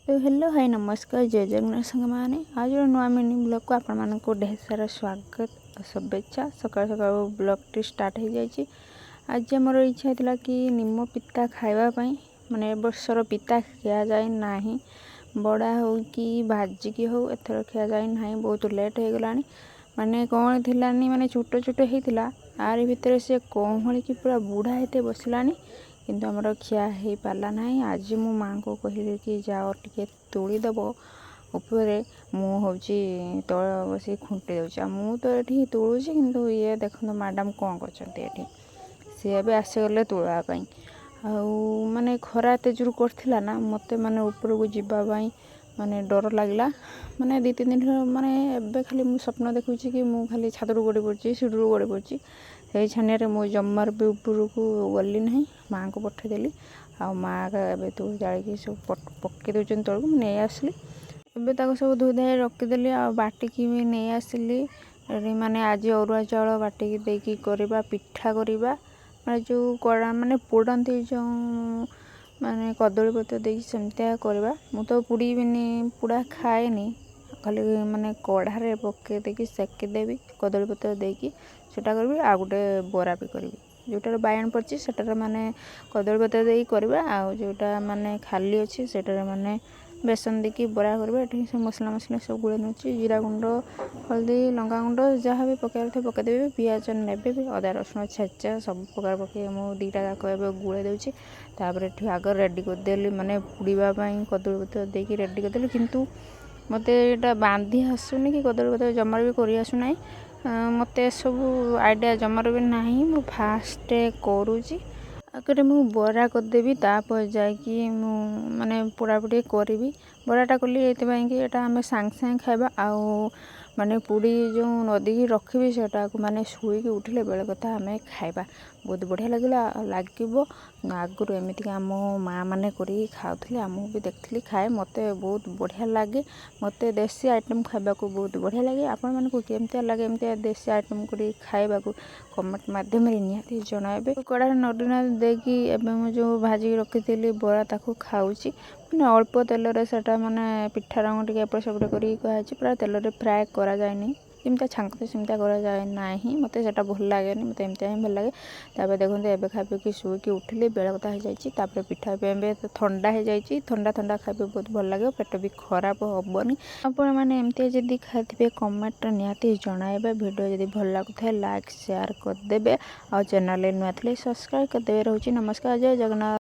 तो hello hi नमस्कार जय जगन्नाथ संग मैंने आज नुआ मिनी ब्लॉग को आपण मानक ढेर सारा स्वागत और शुभेच्छा। सकाल सकाल ब्लॉग टी स्टार्ट हो जाए। आज मोर इच्छा था कि निम पिता खावाई माने बर्षर पिता खिया जाए ना बड़ा हो कि भाजिकी हो एथर खिया जाए ना बहुत लेट हो गला माने कौन थिलानी माने छोट छोट होता आर भितर से कौन कि पूरा बुढ़ा हेते बसलानी किंतु आमर खिया हो पारा ना। आज मो माँ को कहली कि जाओ टे तोड़ीदब ऊपर मुझे तल बस खुंटी दूसरी मु तो ये तोड़ूची किंतु ये देखो मैडम कौन कर सी भी आसीगले तोड़ापी माने खरा एत जोर करथिला ना मते माने ऊपर को जीवाई माने डर लगला। माने 2-3 दिन माने एबे खाली मु स्वप्न देखुची कि मु खाली छातरू गड़ी पड़ी सीढ़ी गड़ी पड़ी से छानिया मु जमार भी ऊपर को गली ना माँ को पठेदेली आ माँ का तो जाड़ी सब पकई दूसरी तौक नहीं आसली एवं सब धोई धाई रखीदेली आ बाटिकी भी नहीं आसली माने आज अरुआ चाउल बाटिकी देकी करवा पिठा करवा माने जो कड़ा माने पोड़ती जो माने कदली पत्र देकी सेमतिया करवा मु तो पुड़ीबिनी पुड़ा खाएनी खाली माने कढ़ारे पकई देकी सेकीदेवी कदली पत्र देकी सेटा करी आ गोटे बरा भी करी जोटार बैगन पड़ती सेटार माने कदली पत्र देकी करवा आ जोटा माने खाली अच्छी सेटार माने बेसन देकी बरा करवा ये सब मसला मसला सब गुड़े नौची जीरा गुंड हल्दी लंका गुंड जहाँ भी पकड़ थे पकईदेवी पियाज ने भी अदा रसुण छेचा सब प्रकार पकई मु 2टा जाक गुड़े दूसरी तापर आग रेडी करदेली माने पुड़ापी कदली पत्र देकी रेडी करदेली किंतु मत ये बांधी आसुनी कि कदली पत्र जमार भी कर आसुना मत सब आइडिया जमार भी ना मु फास्ट करुँची आगे मु बरा करदेवी तापर जाकि माने पोड़ापोड़ी करी बराटा कली ये आम सांगे सांगे खाइबा आउ माने पुड़ी जो नदी की रखी सेटा माने शुईकी उठिले बेले कथा आम खाइबा बहुत बढ़िया लगे आगुरी एमती आम माँ मैंने खाऊले आमको भी देखी खाए मत बहुत बढ़िया लगे मत देसी आइटम खाइबा को बहुत बढ़िया लगे आपण मानक केमती लगे एमती देसी आइटम कर खाइबा कमेंट मध्यम निहाती जनइबे कड़ा नडीना देकी जो भाजी रखी बरा ताकू खाऊची मैंने अल्प तेल से माने पिठा रंग टे एपट सेपट कर पूरा तेल फ्राए करा जाए जमती छांकते सेमती करा जाए ना मत से भल लगे मत एमती ही भल लगे तापर देखते एवं खाई शुईकी उठिली बेले कथा हो जाए पिठा ठंडा हो जाए ठंडा ठंडा खाइबे बहुत भल लगे पेट भी खराब हेनी आपण मैंने एमती जदि खाइबे कमेंट निहाती जनइबे वीडियो जदि भल लगुए लाइक शेयर करदे आ चैनल नुआ सब्सक्राइब करदे। रोची नमस्कार जय जगन्नाथ।